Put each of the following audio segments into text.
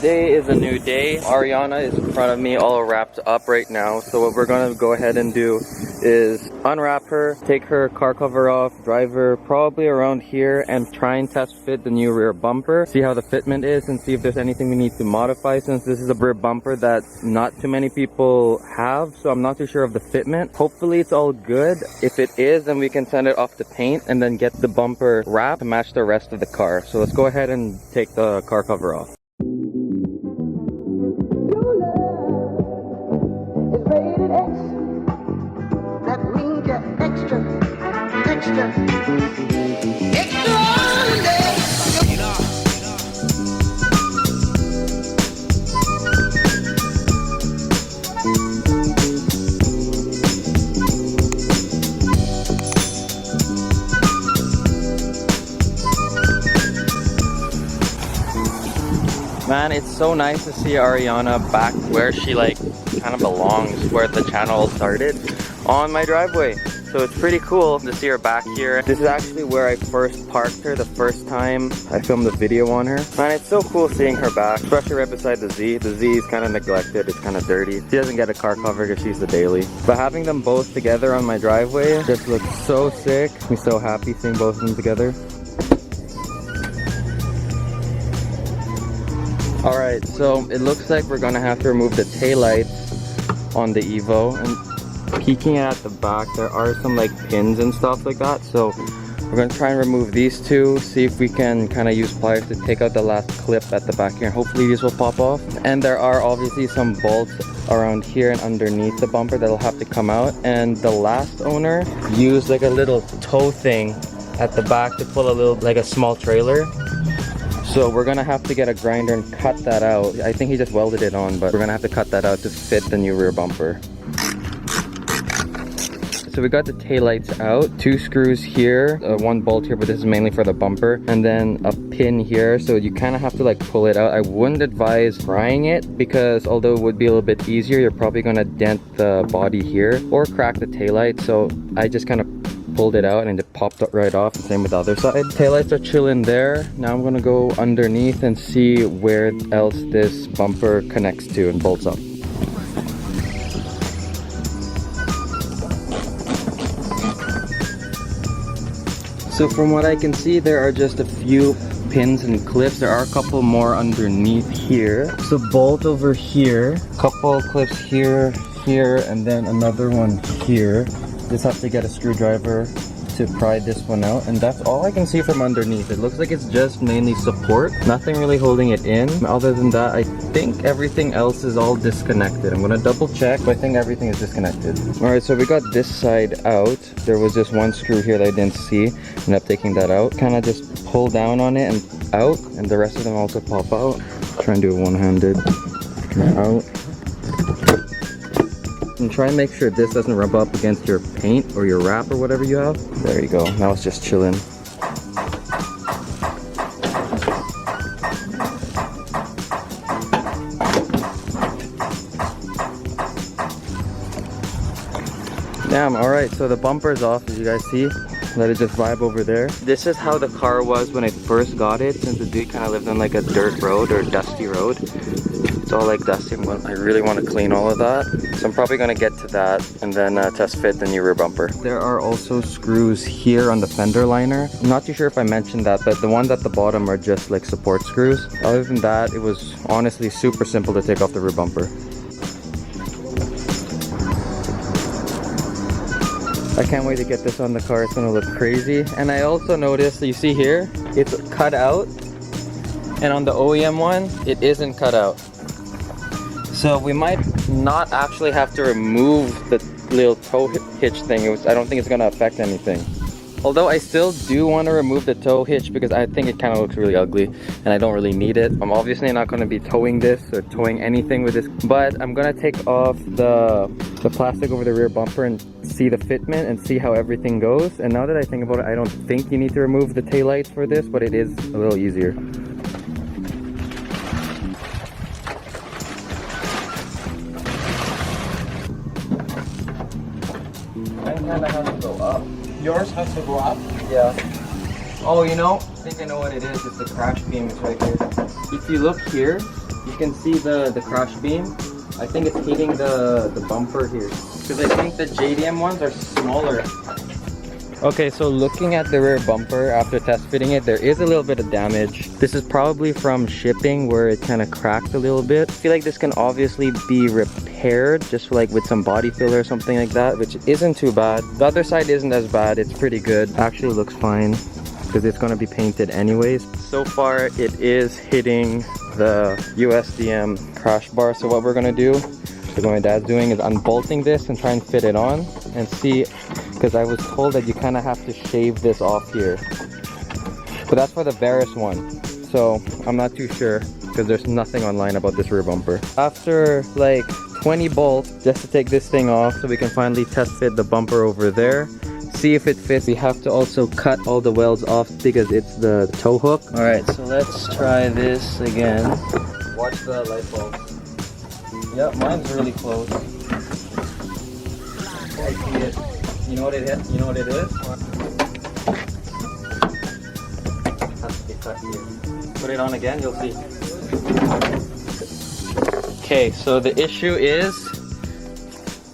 Today is a new day. Ariana is in front of me all wrapped up right now. So what we're gonna go ahead and do is unwrap her, take her car cover off, drive her probably around here and try and test fit the new rear bumper. See how the fitment is and see if there's anything we need to modify, since this is a rear bumper that not too many people have. So I'm not too sure of the fitment. Hopefully it's all good. If it is, then we can send it off to paint and then get the bumper wrap to match the rest of the car. So let's go ahead and take the car cover off. Man, it's so nice to see Ariana back where she like kind of belongs, where the channel started, on my driveway. So it's pretty cool to see her back here. This is actually where I first parked her the first time I filmed the video on her. Man, it's so cool seeing her back, especially right beside the Z. The Z is kind of neglected, it's kind of dirty. She doesn't get a car cover because she's the daily. But having them both together on my driveway just looks so sick. I'm so happy seeing both of them together. Alright, so it looks like we're gonna have to remove the taillights on the Evo, and peeking at the back there are some like pins and stuff like that, so we're gonna try and remove these two, see if we can kind of use pliers to take out the last clip at the back here, and hopefully these will pop off. And there are obviously some bolts around here and underneath the bumper that'll have to come out, and the last owner used like a little toe thing at the back to pull a little, like a small trailer. So we're gonna have to get a grinder and cut that out. I think he just welded it on, but we're gonna have to cut that out to fit the new rear bumper. So we got the taillights out, 2 screws here, 1 bolt here, but this is mainly for the bumper, and then a pin here, so you kind of have to like pull it out. I wouldn't advise prying it, because although it would be a little bit easier, you're probably gonna dent the body here or crack the taillight. So I just kind of pulled it out and it popped up right off. Same with the other side. Taillights are chilling there. Now I'm gonna go underneath and see where else this bumper connects to and bolts up. So from what I can see, there are just a few pins and clips. There are a couple more underneath here. So bolt over here, couple clips here, here, and then another one here. Just have to get a screwdriver to pry this one out, and that's all I can see from underneath. It looks like it's just mainly support, nothing really holding it in. Other than that, I think everything else is all disconnected. I'm gonna double check, but I think everything is disconnected. Alright, so we got this side out. There was just one screw here that I didn't see. Ended up taking that out. Kind of just pull down on it and out, and the rest of them also pop out. Try and do it one-handed. Out. And try and make sure this doesn't rub up against your paint or your wrap or whatever you have. There you go. Now it's just chilling. Damn, alright, so the bumper's off, as you guys see. Let it just vibe over there. This is how the car was when I first got it, since the dude kind of lived on like a dirt road or dusty road. It's all like dusty. I really want to clean all of that. So I'm probably going to get to that and then test fit the new rear bumper. There are also screws here on the fender liner. I'm not too sure if I mentioned that, but the ones at the bottom are just like support screws. Other than that, it was honestly super simple to take off the rear bumper. I can't wait to get this on the car. It's gonna look crazy. And I also noticed, you see here, it's cut out. And on the OEM one, it isn't cut out. So we might not actually have to remove the little tow hitch thing. I don't think it's gonna affect anything. Although I still do want to remove the tow hitch because I think it kind of looks really ugly and I don't really need it. I'm obviously not going to be towing this or towing anything with this, but I'm going to take off the plastic over the rear bumper and see the fitment and see how everything goes. And now that I think about it, I don't think you need to remove the taillights for this, but it is a little easier. Mine kind of has to go up. Yours has to go up? Yeah. Oh, you know, I think I know what it is. It's the crash beam. It's right here. If you look here, you you can see the crash beam. I think it's hitting the bumper here. Because I think the JDM ones are smaller. Okay, so looking at the rear bumper after test fitting it, there is a little bit of damage. This is probably from shipping where it kind of cracked a little bit. I feel like this can obviously be repaired just like with some body filler or something like that, which isn't too bad. The other side isn't as bad. It's pretty good. Actually looks fine because it's going to be painted anyways. So far it is hitting the USDM crash bar. So what we're going to do, what my dad's doing, is unbolting this and try and fit it on and see, because I was told that you kind of have to shave this off here. But that's for the Varus one. So I'm not too sure because there's nothing online about this rear bumper. After like 20 bolts just to take this thing off so we can finally test fit the bumper over there. See if it fits. We have to also cut all the welds off because it's the tow hook. All right, so let's try this again. Watch the light bulb. Yeah, mine's really close. I see it. You know what it is? You know what it is? Has to be cut here. Put it on again, you'll see. Okay, so the issue is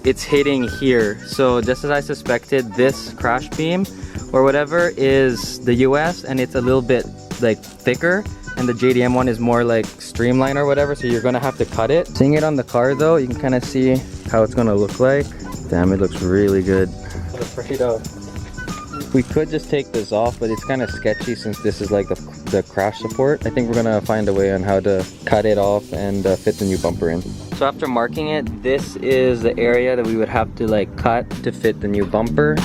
it's hitting here. So just as I suspected, this crash beam or whatever is the US and it's a little bit like thicker, and the JDM one is more like streamlined or whatever, so you're gonna have to cut it. Seeing it on the car though, you can kind of see how it's gonna look like. Damn, it looks really good. I'm afraid of. We could just take this off, but it's kind of sketchy since this is like the crash support. I think we're gonna find a way on how to cut it off and fit the new bumper in. So after marking it, this is the area that we would have to like cut to fit the new bumper.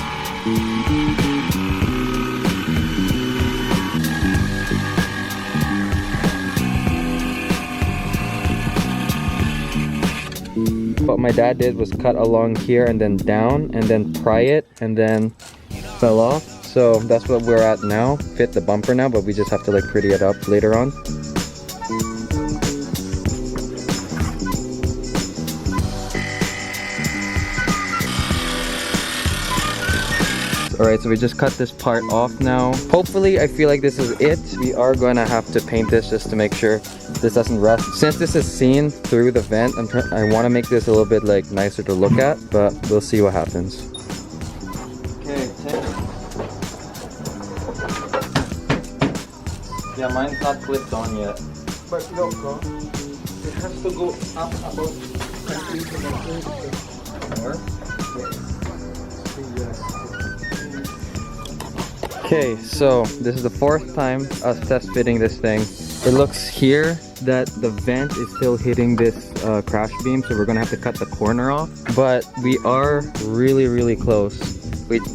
What my dad did was cut along here and then down and then pry it and then fell off. So that's what we're at now. Fit the bumper now, but we just have to like pretty it up later on. Alright, so we just cut this part off now. Hopefully, I feel like this is it. We are going to have to paint this just to make sure this doesn't rust. Since this is seen through the vent, I want to make this a little bit like nicer to look at, but we'll see what happens. Okay, yeah, mine's not clipped on yet. But look, it has to go up about 10 More? Yeah. Okay, so this is the 4th time us test fitting this thing. It looks here that the vent is still hitting this crash beam, so we're gonna have to cut the corner off. But we are really close.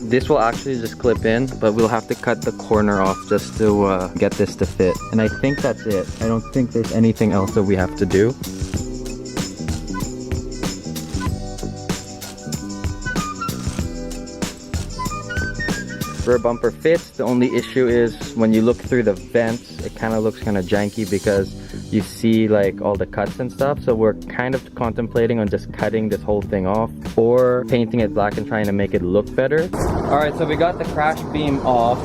This will actually just clip in, but we'll have to cut the corner off just to get this to fit. And I think that's it. I don't think there's anything else that we have to do. Rear bumper fits. The only issue is when you look through the vents, it kind of looks kind of janky because you see like all the cuts and stuff. So we're kind of contemplating on just cutting this whole thing off or painting it black and trying to make it look better. All right, so we got the crash beam off.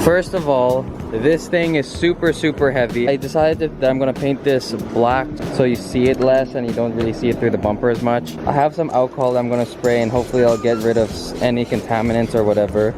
First of all, this thing is super heavy. I decided that I'm gonna paint this black so you see it less and you don't really see it through the bumper as much. I have some alcohol that I'm gonna spray and hopefully I'll get rid of any contaminants or whatever.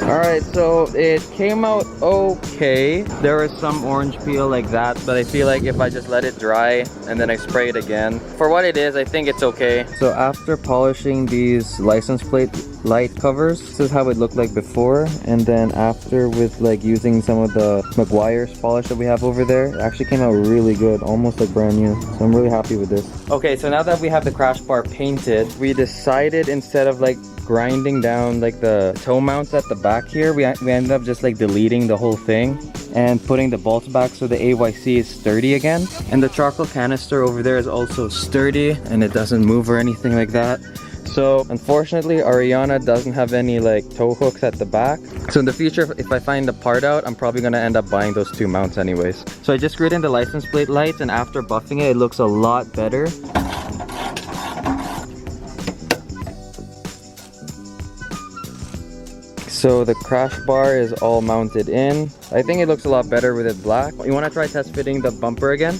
Alright, so it came out okay. There was some orange peel like that, but I feel like if I just let it dry and then I spray it again, for what it is, I think it's okay. So after polishing these license plate light covers, this is how it looked like before, and then after with like using some of the McGuire's polish that we have over there, it actually came out really good, almost like brand new. So I'm really happy with this. Okay, so now that we have the crash bar painted, we decided instead of like grinding down like the toe mounts at the back here, we ended up just like deleting the whole thing and putting the bolts back so the AYC is sturdy again. And the charcoal canister over there is also sturdy and it doesn't move or anything like that. So unfortunately Ariana doesn't have any like toe hooks at the back. So in the future, if I find the part out, I'm probably gonna end up buying those 2 mounts anyways. So I just screwed in the license plate lights, and after buffing it, it looks a lot better. So the crash bar is all mounted in. I think it looks a lot better with it black. You want to try test fitting the bumper again?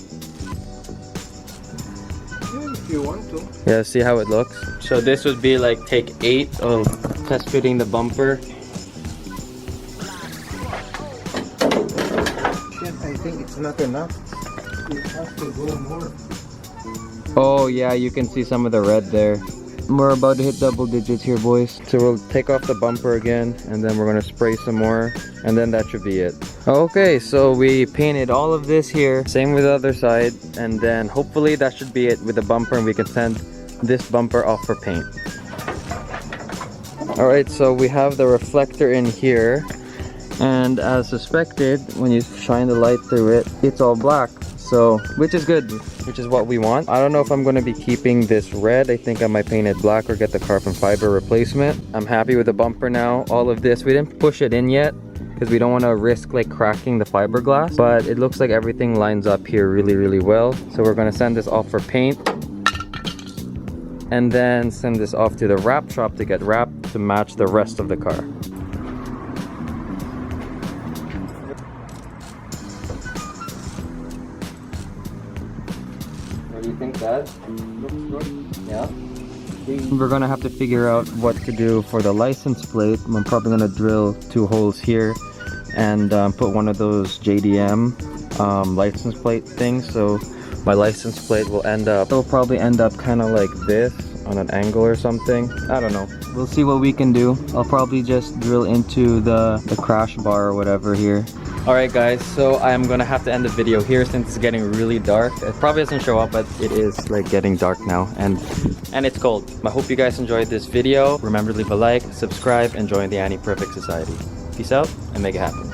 Yeah, if you want to. Yeah, see how it looks. So this would be like take 8 of test fitting the bumper. Shit, I think it's not enough. You have to go more. Oh yeah, you can see some of the red there. We're about to hit double digits here, boys. So we'll take off the bumper again, and then we're gonna spray some more, and then that should be it. Okay, so we painted all of this here. Same with the other side, and then hopefully that should be it with the bumper, and we can send this bumper off for paint. Alright, so we have the reflector in here, and as suspected, when you shine the light through it, it's all black. So, which is good, which is what we want. I don't know if I'm going to be keeping this red. I think I might paint it black or get the carbon fiber replacement. I'm happy with the bumper now. All of this, we didn't push it in yet because we don't want to risk like cracking the fiberglass. But it looks like everything lines up here really, really well. So we're going to send this off for paint. And then send this off to the wrap shop to get wrapped to match the rest of the car. What do you think, Dad? Looks good. Yeah? We're gonna have to figure out what to do for the license plate. I'm probably gonna drill 2 holes here and put one of those JDM license plate things. So my license plate will end up, it'll probably end up kind of like this on an angle or something. I don't know. We'll see what we can do. I'll probably just drill into the crash bar or whatever here. Alright guys, so I'm gonna have to end the video here since it's getting really dark. It probably doesn't show up, but it is like getting dark now and it's cold. I hope you guys enjoyed this video. Remember to leave a like, subscribe, and join the Annie Perfect Society. Peace out and make it happen.